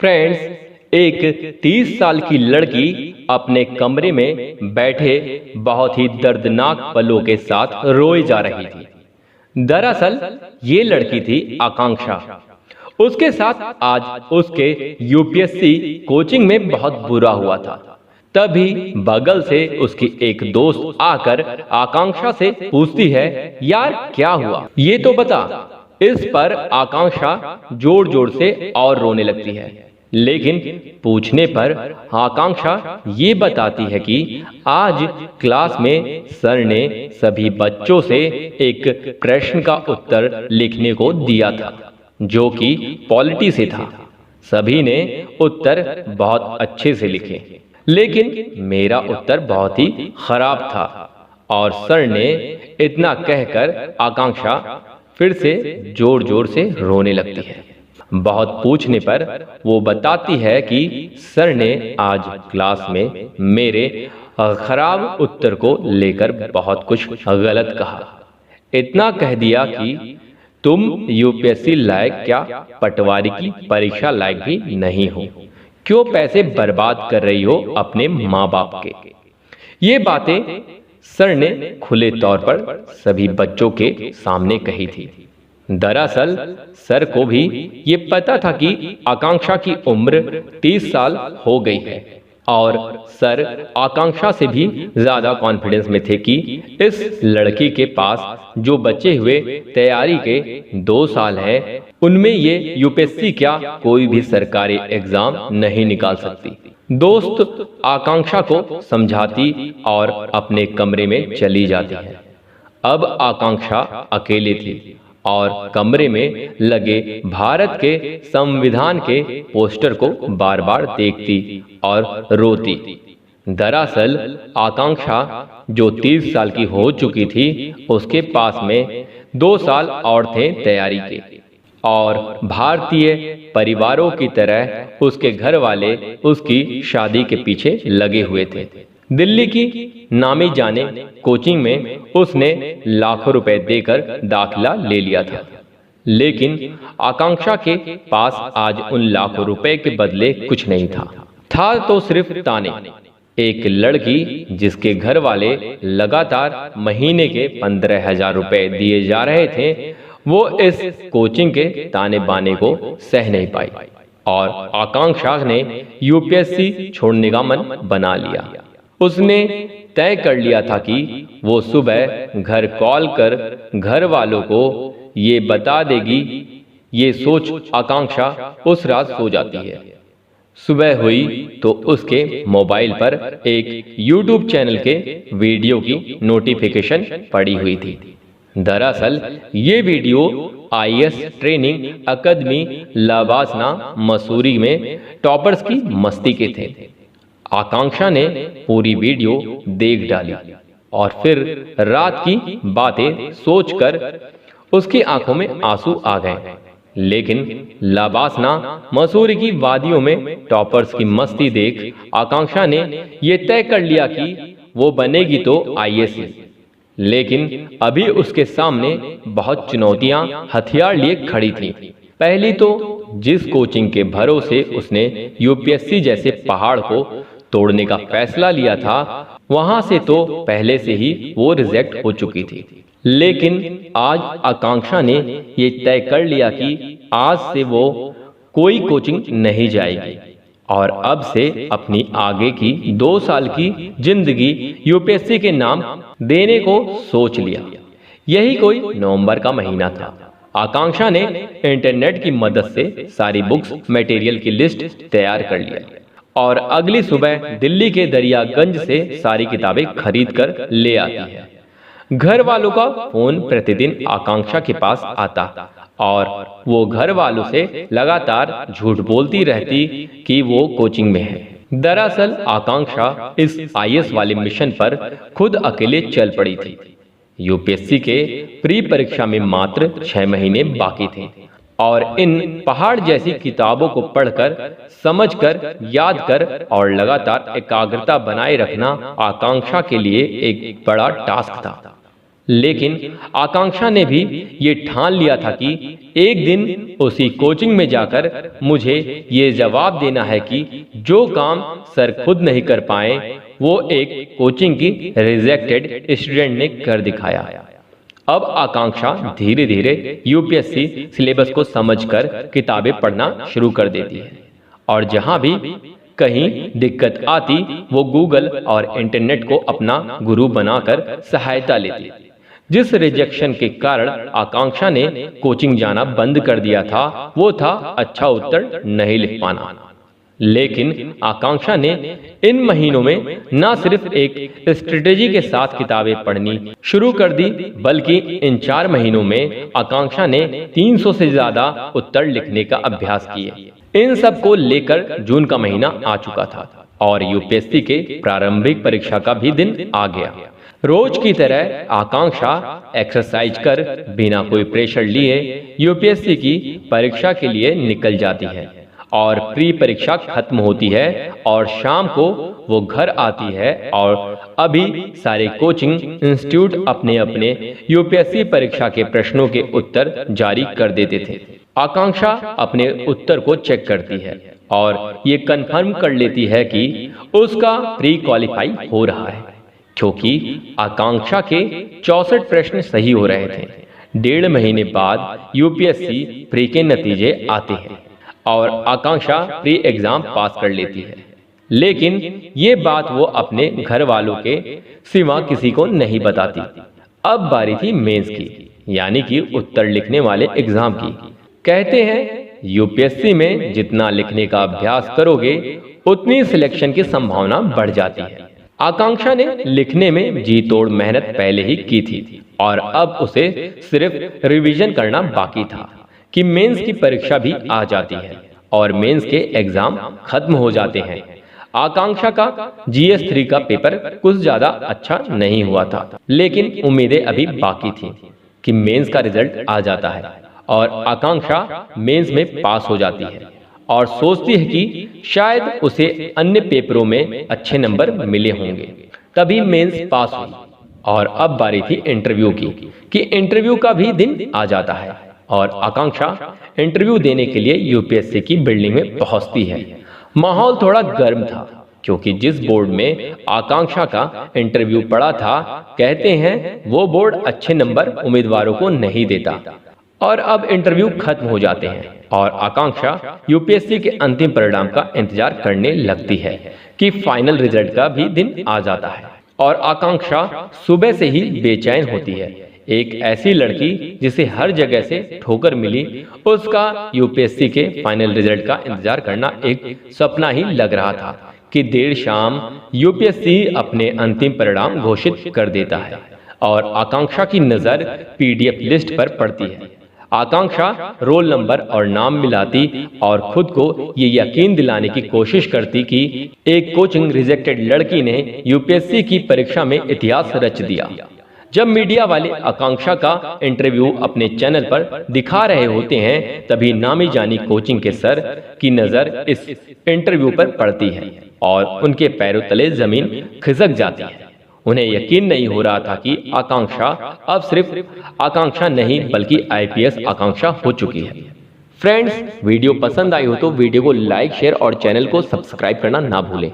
Friends, एक 30 साल की लड़की अपने कमरे में बैठे बहुत ही दर्दनाक पलों के साथ रोई जा रही थी। दरअसल ये लड़की थी आकांक्षा। उसके साथ आज उसके यूपीएससी कोचिंग में बहुत बुरा हुआ था। तभी बगल से उसकी एक दोस्त आकर आकांक्षा से पूछती है, यार क्या हुआ, ये तो बता। इस पर आकांक्षा जोर जोर से और रोने लगती है। लेकिन पूछने पर आकांक्षा ये बताती है कि आज क्लास में सर ने सभी बच्चों से एक प्रश्न का उत्तर लिखने को दिया था, जो कि पॉलिटी से था। सभी ने उत्तर बहुत अच्छे से लिखे, लेकिन मेरा उत्तर बहुत ही खराब था। और सर ने इतना कहकर आकांक्षा फिर से जोर जोर से रोने लगती है। बहुत पूछने पर वो बताती है कि सर ने आज क्लास में मेरे खराब उत्तर को लेकर बहुत कुछ गलत कहा। इतना कह दिया कि तुम यूपीएससी लायक क्या, पटवारी की परीक्षा लायक भी नहीं हो। क्यों पैसे बर्बाद कर रही हो अपने माँ बाप के। ये बातें सर ने खुले तौर पर सभी बच्चों के सामने कही थी। दरअसल सर को भी ये पता था कि आकांक्षा की उम्र 30 साल हो गई है, और सर आकांक्षा से भी ज्यादा कॉन्फिडेंस में थे कि इस लड़की के पास जो बचे हुए तैयारी के 2 साल हैं, उनमें ये यूपीएससी क्या कोई भी सरकारी एग्जाम नहीं निकाल सकती। दोस्त आकांक्षा को समझाती और अपने कमरे में चली जाती है। अब आकांक्षा अकेली थी और कमरे में लगे भारत के संविधान के पोस्टर को बार बार देखती और रोती। दरअसल आकांक्षा जो 30 साल की हो चुकी थी, उसके पास में 2 साल और थे तैयारी के। और भारतीय परिवारों की तरह उसके घर वाले उसकी शादी के पीछे लगे हुए थे। दिल्ली की नामी जाने कोचिंग में उसने लाखों रुपए देकर दाखिला ले लिया था। लेकिन आकांक्षा के पास आज उन लाखों रुपए के बदले कुछ नहीं था तो सिर्फ ताने। एक लड़की जिसके घर वाले लगातार महीने के 15,000 रुपए दिए जा रहे थे, वो इस कोचिंग के ताने बाने को सह नहीं पाई और आकांक्षा ने यूपीएससी छोड़ने का मन बना लिया। उसने तय कर लिया था कि वो सुबह घर कॉल कर घर वालों को ये बता देगी। ये सोच आकांक्षा उस रात सो जाती है। सुबह हुई तो उसके मोबाइल पर एक यूट्यूब चैनल के वीडियो की नोटिफिकेशन पड़ी हुई थी। दरअसल ये वीडियो आईएएस ट्रेनिंग अकादमी लवासना मसूरी में टॉपर्स की मस्ती के थे। आकांक्षा ने पूरी वीडियो देख डाली और फिर रात की बातें सोचकर उसकी आंखों में आंसू आ गए। लेकिन लवासना मसूरी की वादियों में टॉपर्स की मस्ती देख आकांक्षा ने यह तय कर लिया कि वो बनेगी तो आईएएस। लेकिन अभी उसके सामने बहुत चुनौतियां हथियार लिए खड़ी थीं। पहली तो जिस कोचिंग के भरोसे उसने यूपीएससी जैसे पहाड़ को तोड़ने का फैसला लिया था, वहां से तो पहले से ही वो रिजेक्ट हो चुकी थी। लेकिन आज आकांक्षा ने ये तय कर लिया कि आज से वो कोई कोचिंग नहीं जाएगी और अब से अपनी आगे की 2 साल की जिंदगी यूपीएससी के नाम देने को सोच लिया। यही कोई नवंबर का महीना था। आकांक्षा ने इंटरनेट की मदद से सारी बुक्स मटेरियल की लिस्ट तैयार कर लिया और अगली सुबह दिल्ली के दरियागंज से सारी किताबें खरीद कर ले आती है। घर वालों का फोन प्रतिदिन आकांक्षा के पास आता और वो घर वालों से लगातार झूठ बोलती रहती कि वो कोचिंग में है। दरअसल आकांक्षा इस आईएएस वाले मिशन पर खुद अकेले चल पड़ी थी। यूपीएससी के प्री परीक्षा में मात्र 6 महीने बाकी थे और इन पहाड़ जैसी किताबों को पढ़कर, समझकर, याद कर और लगातार एकाग्रता बनाए रखना आकांक्षा के लिए एक बड़ा टास्क था। लेकिन आकांक्षा ने भी ये ठान लिया था कि एक दिन उसी कोचिंग में जाकर मुझे ये जवाब देना है कि जो काम सर खुद नहीं कर पाए वो एक कोचिंग की रिजेक्टेड स्टूडेंट ने कर दिखाया। अब आकांक्षा धीरे धीरे यूपीएससी सिलेबस को समझकर किताबें पढ़ना शुरू कर देती है और जहां भी कहीं दिक्कत आती वो गूगल और इंटरनेट को अपना गुरु बनाकर सहायता लेती। जिस रिजेक्शन के कारण आकांक्षा ने कोचिंग जाना बंद कर दिया था वो था अच्छा उत्तर नहीं लिख पाना। लेकिन आकांक्षा ने इन महीनों में न सिर्फ एक स्ट्रेटेजी के साथ किताबें पढ़नी शुरू कर दी बल्कि इन 4 महीनों में आकांक्षा ने 300 से ज्यादा उत्तर लिखने का अभ्यास किए। इन सब को लेकर जून का महीना आ चुका था और यूपीएससी के प्रारंभिक परीक्षा का भी दिन आ गया। रोज की तरह आकांक्षा एक्सरसाइज कर बिना कोई प्रेशर लिए यूपीएससी की परीक्षा के लिए निकल जाती है और प्री परीक्षा खत्म होती है और शाम को वो घर आती है और अभी सारे कोचिंग इंस्टीट्यूट अपने अपने यूपीएससी परीक्षा के प्रश्नों के उत्तर जारी कर देते थे। आकांक्षा अपने उत्तर को चेक करती है और ये कंफर्म कर लेती है कि उसका प्री क्वालिफाई हो रहा है क्योंकि आकांक्षा के 64 प्रश्न सही हो रहे थे। 1.5 महीने बाद यूपीएससी प्री के नतीजे आते हैं और आकांक्षा प्री एग्जाम पास कर लेती है। लेकिन ये बात वो अपने घर वालों के सिवा किसी को नहीं बताती। अब बारी थी मेंस की, यानी कि उत्तर लिखने वाले एग्जाम की। कहते हैं यूपीएससी में जितना लिखने का अभ्यास करोगे उतनी सिलेक्शन की संभावना बढ़ जाती है। आकांक्षा ने लिखने में जी तोड़ मेहनत पहले ही की थी और अब उसे सिर्फ रिवीजन करना बाकी था कि मेंस की परीक्षा भी आ जाती है और मेंस के एग्जाम खत्म हो जाते हैं। आकांक्षा का GS3 का पेपर कुछ ज्यादा अच्छा नहीं हुआ था, लेकिन उम्मीदें अभी बाकी थी कि मेंस का रिजल्ट आ जाता है और आकांक्षा मेंस में पास हो जाती है और सोचती है कि शायद उसे अन्य पेपरों में अच्छे नंबर मिले होंगे, तभी मेंस पास हुई। और अब बारी थी इंटरव्यू की कि इंटरव्यू का भी दिन आ जाता है और आकांक्षा इंटरव्यू देने के लिए यूपीएससी की बिल्डिंग में पहुंचती है। माहौल थोड़ा गर्म था क्योंकि जिस बोर्ड में आकांक्षा का इंटरव्यू पड़ा था, कहते हैं वो बोर्ड अच्छे नंबर उम्मीदवारों को नहीं देता। और अब इंटरव्यू खत्म हो जाते हैं और आकांक्षा यूपीएससी के अंतिम परिणाम का इंतजार करने लगती है कि फाइनल रिजल्ट का भी दिन आ जाता है। और आकांक्षा सुबह से ही बेचैन होती है। एक ऐसी लड़की जिसे हर जगह से ठोकर मिली, उसका यूपीएससी के फाइनल रिजल्ट का इंतजार करना एक सपना ही लग रहा था कि देर शाम यूपीएससी अपने अंतिम परिणाम घोषित कर देता है और आकांक्षा की नजर पीडीएफ लिस्ट पर पड़ती है। आकांक्षा रोल नंबर और नाम मिलाती और खुद को ये यकीन दिलाने की कोशिश करती कि एक कोचिंग रिजेक्टेड लड़की ने यूपीएससी की परीक्षा में इतिहास रच दिया। जब मीडिया वाले आकांक्षा का इंटरव्यू अपने चैनल पर दिखा रहे होते हैं, तभी नामी जानी कोचिंग के सर की नजर इस इंटरव्यू पर पड़ती है और उनके पैरों तले जमीन खिसक जाती है। उन्हें यकीन नहीं हो रहा था कि आकांक्षा अब सिर्फ आकांक्षा नहीं बल्कि आईपीएस आकांक्षा हो चुकी है। फ्रेंड्स, वीडियो पसंद आई हो तो वीडियो को लाइक, शेयर और चैनल को सब्सक्राइब करना ना भूलें।